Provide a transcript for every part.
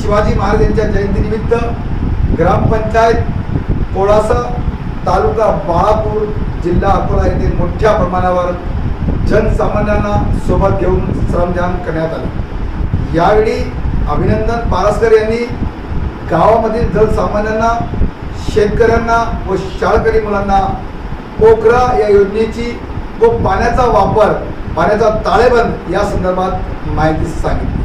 शिवाजी महाराज यांच्या जयंतीनिमित्त ग्रामपंचायत कोळासा तालुका बाळापूर जिल्हा अकोला येथे मोठ्या प्रमाणावर जनसामान्यांना सोबत घेऊन श्रमदान करण्यात आले। यावेळी अभिनंदन पारसकर यांनी गावामधील जनसामान्यांना, शेतकऱ्यांना व शाळकरी मुलांना पोखरा या योजनेची व पाण्याचा वापर, पाण्याचा ताळेबंद या संदर्भात माहिती सांगितली।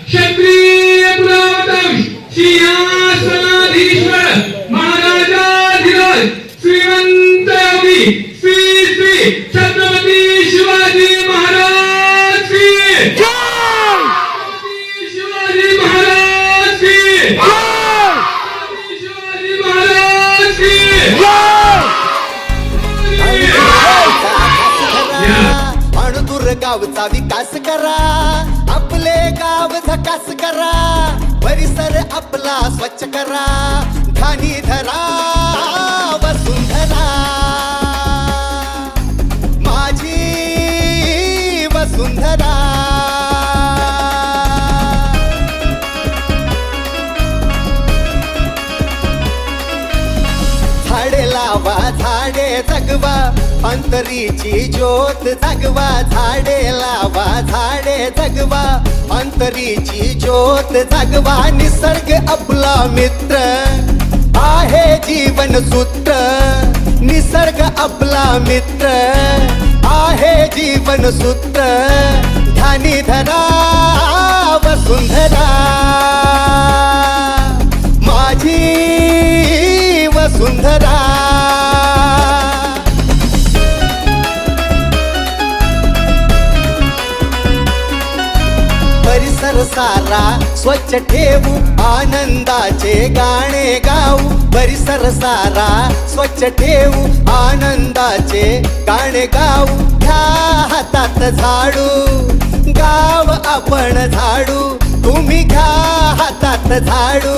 क्षत्रिय कुलावतंश सिंहासनाधीश्वर महाराजाधिराज श्रीमंत योगी श्री श्री छत्रपती शिवाजी महाराज की जय। शिवाजी महाराज की जय। शिवाजी महाराज की जय। गावचा विकास करा, आपले गाव झकास करा, परिसर आपला स्वच्छ करा, घाणी धरा वसुंधरा माझी वसुंधरा। झाडे लावा, झाडे जगवा, अंतरीची ज्योत जगवा, झाडे लावा, झाडे जगवा, अंतरीची ज्योत जगवा। निसर्ग आपला मित्र आहे जीवन सूत्र, निसर्ग आपला मित्र आहे जीवन सूत्र, ध्यानी धरा वसुंधरा माझी वसुंधरा। परिसर सारा स्वच्छ ठेवू, आनंदाचे गाणे गाऊ, परिसर सारा स्वच्छ ठेवू, आनंदाचे गाणे गाऊ। घ्या हातात झाडू, गाव आपण झाडू, तुम्ही घ्या हातात झाडू,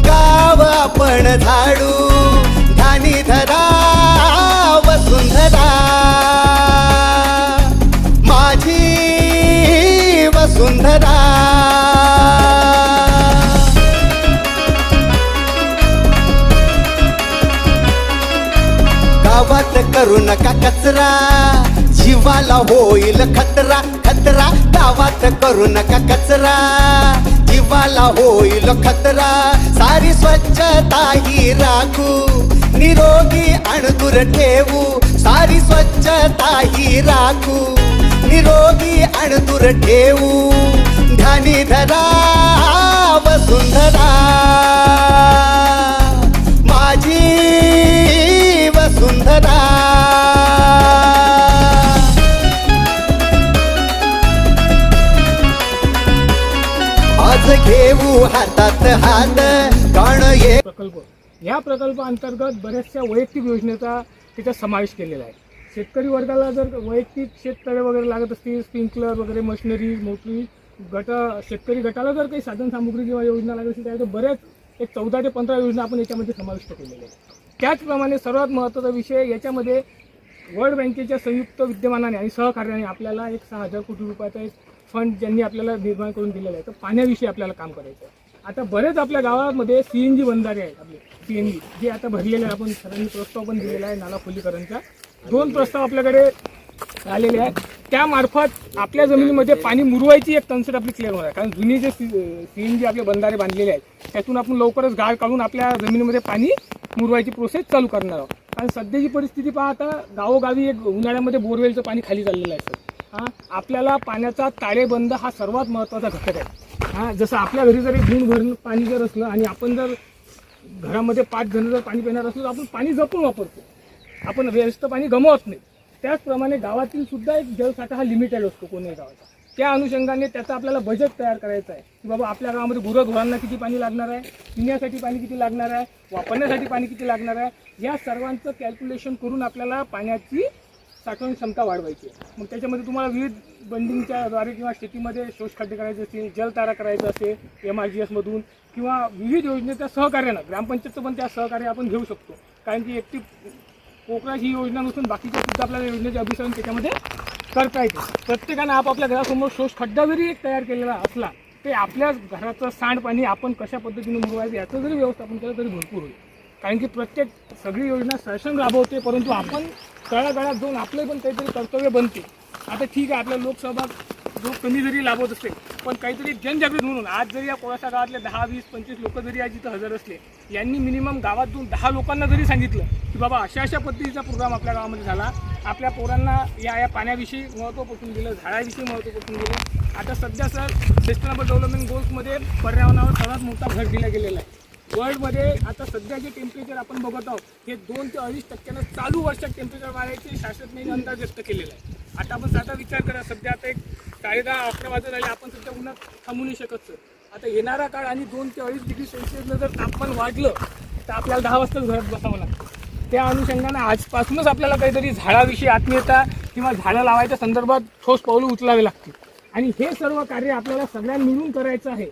गाव आपण झाडू, ध्यानी धरा वसुंधरा माझी वसुंधरा। गावात करू नका कचरा, जीवाला होईल खतरा खतरा। गावात करू नका कचरा, जीवाला होईल खतरा। सारी स्वच्छता ही राखू, निरोगी अणदूर ठेवू, सारी स्वच्छता ही राखू, निरोगी अणदूर ठेवू, ध्यानी धरा वसुंधरा माझी वसुंधरा। आज घेऊ हातात हात काण ये प्रकल्प। या प्रकल्पाअंतर्गत बऱ्याचशा वैयक्तिक योजनेचा त्याच्यात समावेश केलेला आहे। शेतकरी वर्गाला जर वैयक्तिक शेततळे वगैरे लागत असतील, स्प्रिंकलर वगैरे मशिनरी, मोटरी, शेतकरी गटाला जर काही साधन सामुग्री किंवा योजना लागत असेल त्यामध्ये बऱ्याच एक 14 ते 15 योजना आपण याच्यामध्ये समाविष्ट केलेल्या आहेत। त्याचप्रमाणे सर्वात महत्त्वाचा विषय याच्यामध्ये वर्ल्ड बँकेच्या संयुक्त विद्यमानाने आणि सहकार्याने आपल्याला एक 6,000 कोटी रुपयाचा एक फंड ज्यांनी आपल्याला निर्माण करून दिलेला आहे। तर पाण्याविषयी आपल्याला काम करायचं आहे। आता बरेच आपल्या गावामध्ये CNG बंधारे आहेत, आपले CNG जे आता भरलेले आहे। आपण सरांनी प्रस्ताव पण दिलेला आहे नाला खोलीकरणचा, 2 प्रस्ताव आपल्याकडे आलेले आहेत। त्यामार्फत आपल्या जमिनीमध्ये पाणी मुरवायची एक कन्सेप्ट आपली क्लिअर होणार आहे। कारण जुनी जे CNG आपले बंधारे बांधलेले आहेत त्यातून आपण लवकरच गाळ काढून आपल्या जमिनीमध्ये पाणी मुरवायची प्रोसेस चालू करणार आहोत। कारण सध्याची परिस्थिती पाहता गावोगावी एक उन्हाळ्यामध्ये बोरवेलचं पाणी खाली चाललेलं आहे सर। आपल्याला पाण्याचा ताळेबंद हा सर्वात महत्त्वाचा घटक आहे। जसं आपल्या घरी जर एक भरून पाणी जर असलं आणि आपण जर घरामध्ये 5 जण जर पाणी पिणार असलो तर आपण पाणी जपून वापरतो, आपण व्यस्त पाणी गमावत नाही। त्याचप्रमाणे गावातील सुद्धा एक जलसाठा हा लिमिटेड असतो कोणत्याही गावाचा। त्या अनुषंगाने त्याचं आपल्याला बजेट तयार करायचं आहे की बाबा आपल्या गावामध्ये गुरंढोरांना किती पाणी लागणार आहे, पिण्यासाठी पाणी किती लागणार आहे, वापरण्यासाठी पाणी किती लागणार आहे, या सर्वांचं कॅल्क्युलेशन करून आपल्याला पाण्याची साठवण क्षमता वाढवायची आहे। मग त्याच्यामध्ये तुम्हाला विविध बंडिंगच्या द्वारे किंवा शेतीमध्ये शोषखड्डे करायचे असतील, जलतारा करायचं असेल MRGS मधून किंवा विविध योजनेच्या सहकार्यानं, ग्रामपंचायतचं पण त्या सहकार्य आपण घेऊ शकतो। कारण की एकटी पोखरा ही योजना नसून बाकीच्या सुद्धा आपल्याला योजनेचे अभिसरण त्याच्यामध्ये करता येते. प्रत्येकानं आपापल्या घरासमोर शोष खड्डा जरी एक तयार केलेला असला ते आपल्या घराचं सांडपाणी आपण कशा पद्धतीने मुरवायचं याचं जरी व्यवस्थापन केलं तरी भरपूर होईल. कारण की प्रत्येक सगळी योजना शासन राबवते, परंतु आपण तळागाळात जाऊन आपले पण काहीतरी कर्तव्य बनते. आता ठीक आहे, आपला लोकसहभाग जो कमी जरी लाभत असेल, पण काहीतरी जनजागृती म्हणून आज जरी या कोळसा गावातले 10, 20, 25 लोक जरी आज इथं हजर असले, यांनी मिनिमम गावात जाऊन 10 लोकांना जरी सांगितलं की बाबा अशा पद्धतीचा प्रोग्राम आपल्या गावामध्ये झाला, आपल्या पोरांना या पाण्याविषयी महत्त्व पटवून दिलं, झाडाविषयी महत्त्व पटवून दिलं. आता सध्या सर सस्टेनेबल डेव्हलपमेंट गोल्समध्ये पर्यावरणावर सर्वात मोठा भर दिला गेलेला आहे. वर्ल्डमध्ये आता सध्या जे टेम्परेचर आपण बघत आहोत हे 2 ते 2.5% चालू वर्षात टेम्परेचर वाढायचे शास्त्रज्ञांनी अंदाज व्यक्त केलेला आहे. आता आपण साधा विचार करा, सध्या आता एक 10:30-11 वाजत आले, आपण सध्या उन्हात थांबू नाही शकत सर. आता येणारा काळ आणि 2 ते 2.5 डिग्री सेल्सिअसनं जर तापमान वाढलं तर आपल्याला 10 वाजताच घरात बसावं लागतं. त्या अनुषंगानं आजपासूनच आपल्याला काहीतरी झाडाविषयी आत्मीयता किंवा झाडं लावायच्या संदर्भात ठोस पावलं उचलावे लागतील. आणि हे सर्व कार्य आपल्याला सगळ्यांना मिळून करायचं आहे.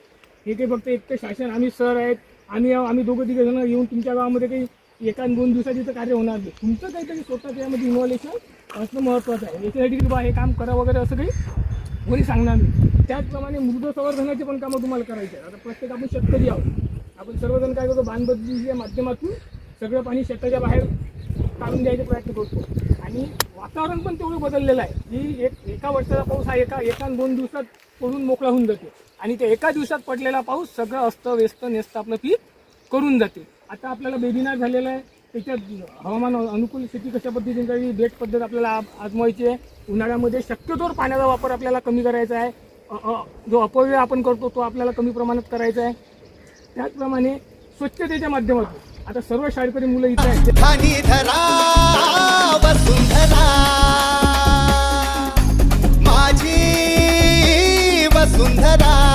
हे काही फक्त एकटे शासन, आम्ही सर आहेत, आम्ही 2-3 जण येऊन तुमच्या गावामध्ये काही 1-2 दिवसात इथं कार्य होणार नाही. तुमचं काहीतरी स्वतःचं यामध्ये इन्व्हॉल्वेशन असणं महत्त्वाचं आहे. याच्यासाठी की बा हे काम करा वगैरे असं काही कोणी सांगणार नाही. त्याचप्रमाणे मृद संवर्धनाचे पण कामं तुम्हाला करायचे आहेत. आता प्रत्येक आपण शेतकरी आहोत, आपण सर्वजण काय करतो, बांधबंदीच्या माध्यमातून सगळं पाणी शेताच्या बाहेर काढून द्यायचा प्रयत्न करतो. आणि वातावरण पण तेवढं बदललेलं आहे की एका वर्षाचा पाऊस हा 1-2 दिवसात पडून मोकळा होऊन जातो. आणि ते एका दिवसात पडलेला पाऊस सगळं अस्तव्यस्त नेस्त आपलं पीक करून जाते. आता आपल्याला वेबिनार झालेला आहे, त्याच्यात हवामान अनुकूल शेती कशा पद्धतीने काही बेट पद्धत आपल्याला आजमावायची आहे. उन्हाळ्यामध्ये शक्यतोवर पाण्याचा वापर आपल्याला कमी करायचा आहे. जो अपव्यय आपण करतो तो आपल्याला कमी प्रमाणात करायचा आहे. त्याचप्रमाणे स्वच्छतेच्या माध्यमातून आता सर्व शाळकरी मुलं इथं आहेत. ठाणी धरा वसुंधरा माझी वसुंधरा.